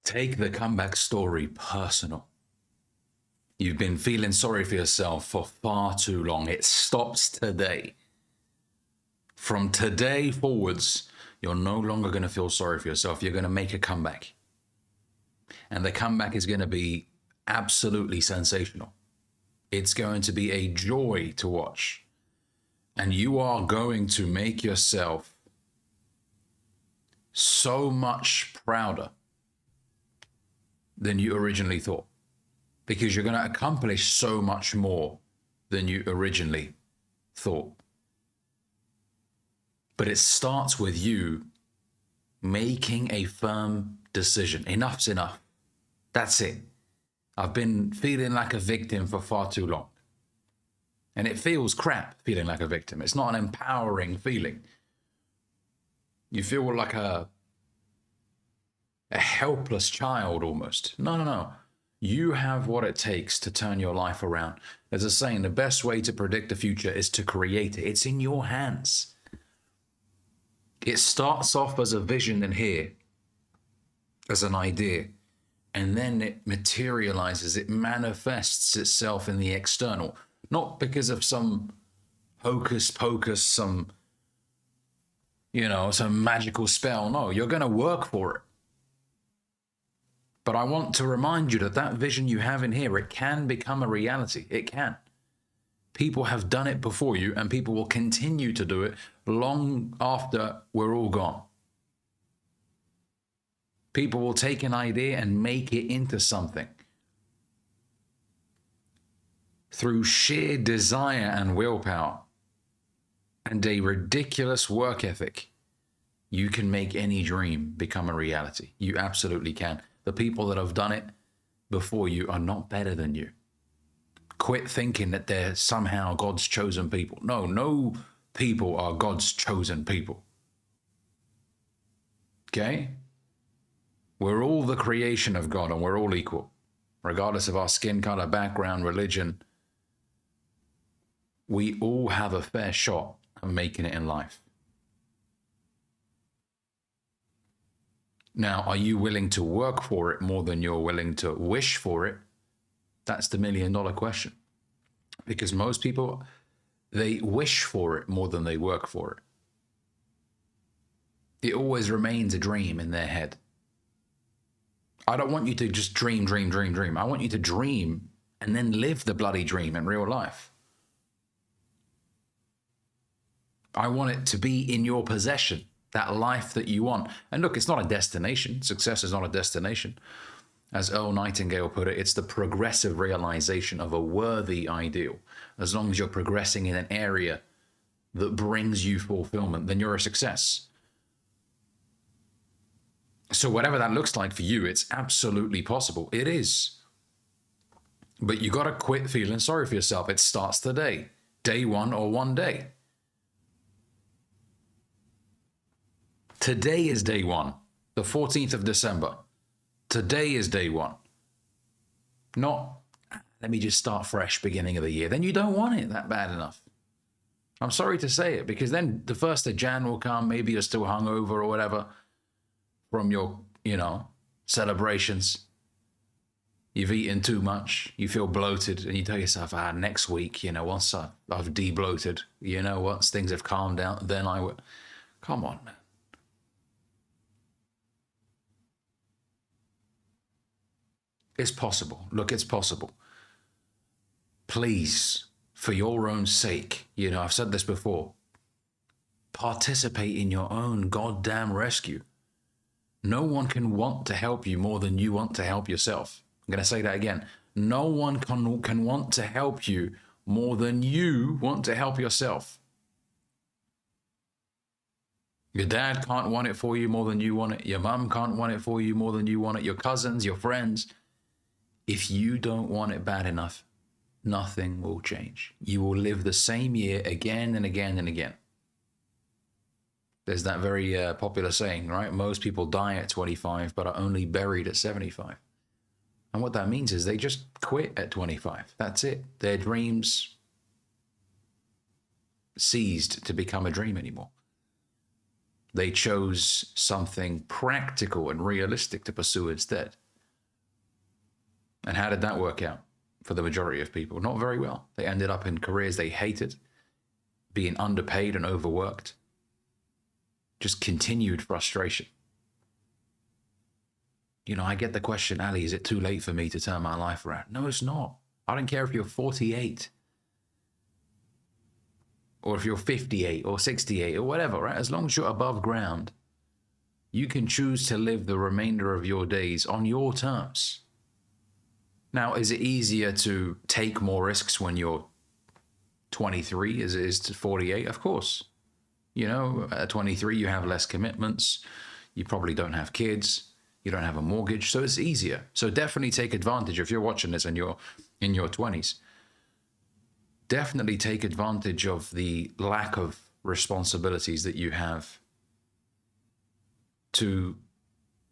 Take the comeback story personal. You've been feeling sorry for yourself for far too long. It stops today. From today forwards, you're no longer going to feel sorry for yourself. You're going to make a comeback. And the comeback is going to be absolutely sensational. It's going to be a joy to watch. And you are going to make yourself so much prouder than you originally thought, because you're going to accomplish so much more than you originally thought. But it starts with you making a firm decision. Enough's enough. That's it. I've been feeling like a victim for far too long. And it feels crap feeling like a victim. It's not an empowering feeling. You feel like a helpless child almost. No. You have what it takes to turn your life around. There's a saying, the best way to predict the future is to create it. It's in your hands. It starts off as a vision in here, as an idea, and then it materializes, it manifests itself in the external. Not because of some hocus pocus, some magical spell. No, you're going to work for it. But I want to remind you that that vision you have in here, it can become a reality. It can. People have done it before you, and people will continue to do it long after we're all gone. People will take an idea and make it into something. Through sheer desire and willpower and a ridiculous work ethic, you can make any dream become a reality. You absolutely can. The people that have done it before you are not better than you. Quit thinking that they're somehow God's chosen people. No people are God's chosen people. Okay? We're all the creation of God, and we're all equal, regardless of our skin color, background, religion. We all have a fair shot at making it in life. Now, are you willing to work for it more than you're willing to wish for it? That's the $1 million question. Because most people, they wish for it more than they work for it. It always remains a dream in their head. I don't want you to just dream. I want you to dream and then live the bloody dream in real life. I want it to be in your possession, that life that you want. And look, it's not a destination. Success is not a destination. As Earl Nightingale put it, it's the progressive realization of a worthy ideal. As long as you're progressing in an area that brings you fulfillment, then you're a success. So whatever that looks like for you, it's absolutely possible. It is. But you got to quit feeling sorry for yourself. It starts today, day one or one day. Today is day one, the 14th of December. Today is day one. Not, let me just start fresh beginning of the year. Then you don't want it that bad enough. I'm sorry to say it, because then the 1st of Jan will come. Maybe you're still hungover or whatever from your, celebrations. You've eaten too much. You feel bloated, and you tell yourself, next week, once I've de-bloated, once things have calmed down, then I will. Come on, man. It's possible. Look, it's possible. Please, for your own sake, I've said this before, participate in your own goddamn rescue. No one can want to help you more than you want to help yourself. I'm going to say that again. No one can want to help you more than you want to help yourself. Your dad can't want it for you more than you want it. Your mum can't want it for you more than you want it. Your cousins, your friends. If you don't want it bad enough, nothing will change. You will live the same year again and again and again. There's that very popular saying, right? Most people die at 25, but are only buried at 75. And what that means is they just quit at 25. That's it. Their dreams ceased to become a dream anymore. They chose something practical and realistic to pursue instead. And how did that work out for the majority of people? Not very well. They ended up in careers they hated, being underpaid and overworked. Just continued frustration. You know, I get the question, Ali, is it too late for me to turn my life around? No, it's not. I don't care if you're 48 or if you're 58 or 68 or whatever, right? As long as you're above ground, you can choose to live the remainder of your days on your terms. Now, is it easier to take more risks when you're 23 as it is to 48? Of course. You know, at 23, you have less commitments. You probably don't have kids. You don't have a mortgage, so it's easier. So definitely take advantage. If you're watching this and you're in your 20s, definitely take advantage of the lack of responsibilities that you have to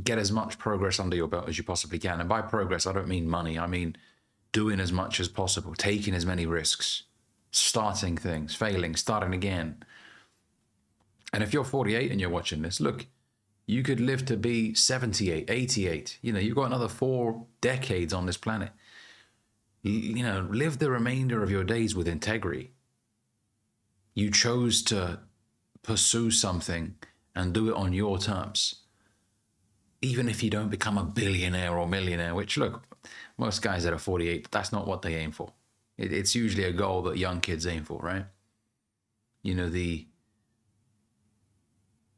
get as much progress under your belt as you possibly can. And by progress, I don't mean money. I mean doing as much as possible, taking as many risks, starting things, failing, starting again. And if you're 48 and you're watching this, look, you could live to be 78, 88. You know, you've got another 4 decades on this planet. You know, live the remainder of your days with integrity. You chose to pursue something and do it on your terms. Even if you don't become a billionaire or millionaire, which, look, most guys that are 48, that's not what they aim for. It's usually a goal that young kids aim for, right? You know, the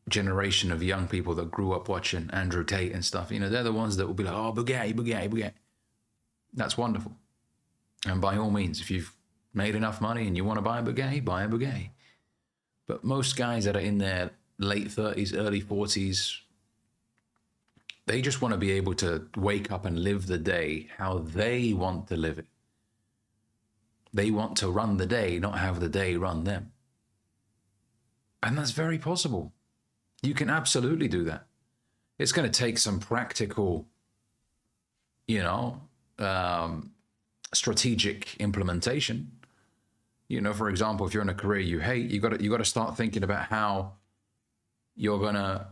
generation of young people that grew up watching Andrew Tate and stuff, you know, they're the ones that will be like, oh, Bugatti, Bugatti, Bugatti. That's wonderful. And by all means, if you've made enough money and you want to buy a Bugatti, buy a Bugatti. But most guys that are in their late 30s, early 40s, they just want to be able to wake up and live the day how they want to live it. They want to run the day, not have the day run them. And that's very possible. You can absolutely do that. It's going to take some practical, you know, strategic implementation. You know, for example, if you're in a career you hate, you got to start thinking about how you're going to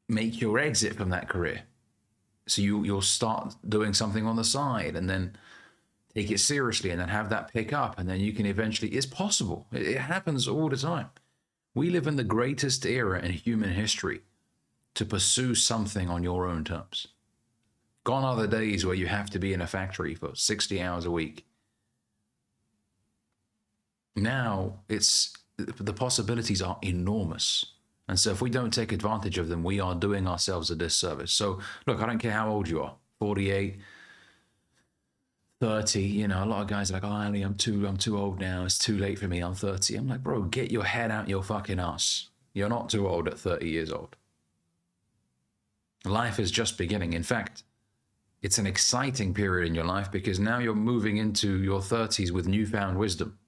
make your exit from that career. So you'll start doing something on the side and then take it seriously and then have that pick up, and then you can eventually, it's possible. It happens all the time. We live in the greatest era in human history to pursue something on your own terms. Gone are the days where you have to be in a factory for 60 hours a week. Now the possibilities are enormous. And so if we don't take advantage of them, we are doing ourselves a disservice. So look, I don't care how old you are, 48, 30, you know, a lot of guys are like, oh, Ali, I'm too old now. It's too late for me. I'm 30. I'm like, bro, get your head out your fucking ass. You're not too old at 30 years old. Life is just beginning. In fact, it's an exciting period in your life because now you're moving into your 30s with newfound wisdom.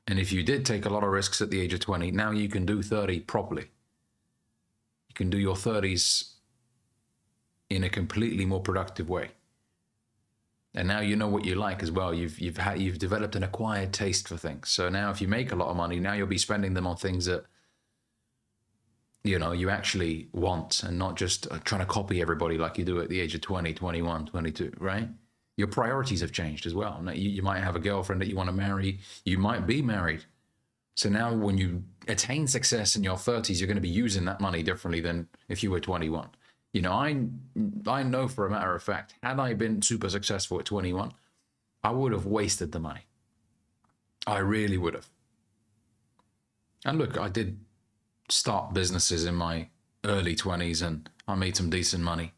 And if you did take a lot of risks at the age of 20, now you can do 30 properly. You can do your 30s in a completely more productive way. And now you know what you like as well. You've developed an acquired taste for things. So now if you make a lot of money, now you'll be spending them on things that, you know, you actually want and not just trying to copy everybody like you do at the age of 20, 21, 22, right? Your priorities have changed as well. Now, you might have a girlfriend that you want to marry. You might be married. So now when you attain success in your 30s, you're going to be using that money differently than if you were 21. You know, I know for a matter of fact, had I been super successful at 21, I would have wasted the money. I really would have. And look, I did start businesses in my early 20s and I made some decent money.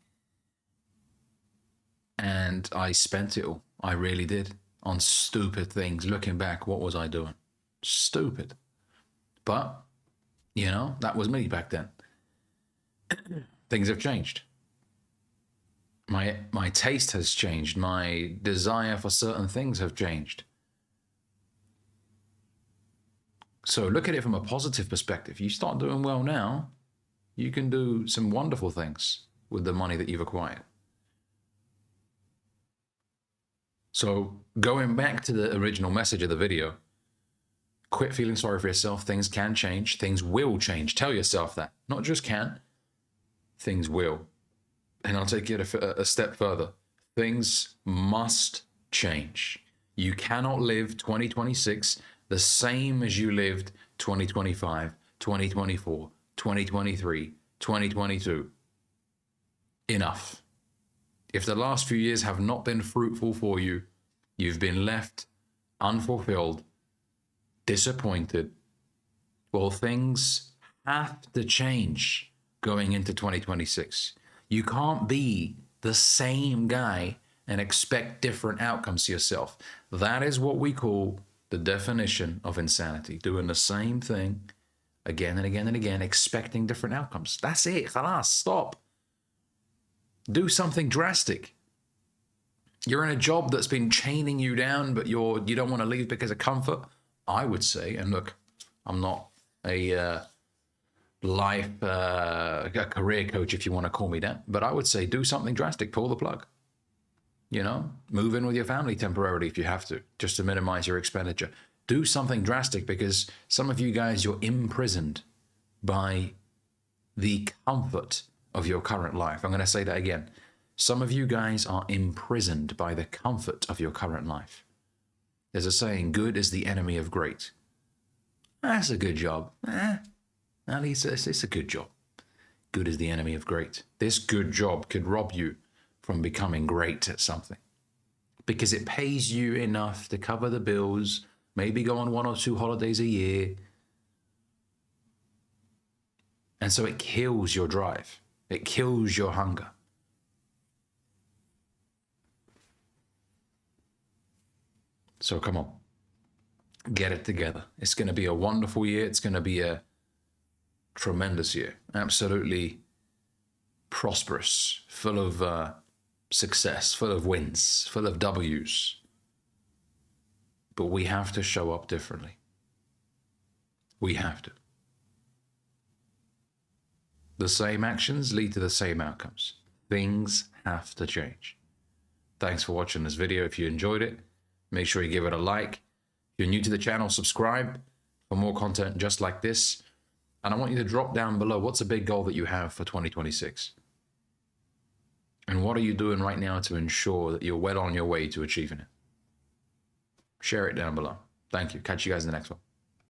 And I spent it all. I really did. On stupid things. Looking back, what was I doing? Stupid. But, you know, that was me back then. Things have changed. My taste has changed. My desire for certain things have changed. So look at it from a positive perspective. You start doing well now, you can do some wonderful things with the money that you've acquired. So going back to the original message of the video, Quit feeling sorry for yourself. Things can change. Things will change. Tell yourself that. Not just can, things will. And I'll take it a step further. Things must change. You cannot live 2026 the same as you lived 2025, 2024, 2023, 2022. Enough. If the last few years have not been fruitful for you, you've been left unfulfilled, disappointed, well, things have to change going into 2026. You can't be the same guy and expect different outcomes to yourself. That is what we call the definition of insanity. Doing the same thing again and again and again, expecting different outcomes. That's it. Khalas, stop. Do something drastic. You're in a job that's been chaining you down, but you don't want to leave because of comfort. I would say, and look, I'm not a career coach, if you want to call me that, but I would say do something drastic. Pull the plug. You know, move in with your family temporarily if you have to, just to minimize your expenditure. Do something drastic, because some of you guys, you're imprisoned by the comfort of your current life. I'm going to say that again. Some of you guys are imprisoned by the comfort of your current life. There's a saying, good is the enemy of great. That's a good job. At least it's a good job. Good is the enemy of great. This good job could rob you from becoming great at something, because it pays you enough to cover the bills, maybe go on 1 or 2 holidays a year. And so it kills your drive. It kills your hunger. So come on, get it together. It's going to be a wonderful year. It's going to be a tremendous year. Absolutely prosperous, full of success, full of wins, full of W's. But we have to show up differently. We have to. The same actions lead to the same outcomes. Things have to change. Thanks for watching this video. If you enjoyed it, make sure you give it a like. If you're new to the channel, subscribe for more content just like this. And I want you to drop down below, what's a big goal that you have for 2026? And what are you doing right now to ensure that you're well on your way to achieving it? Share it down below. Thank you. Catch you guys in the next one.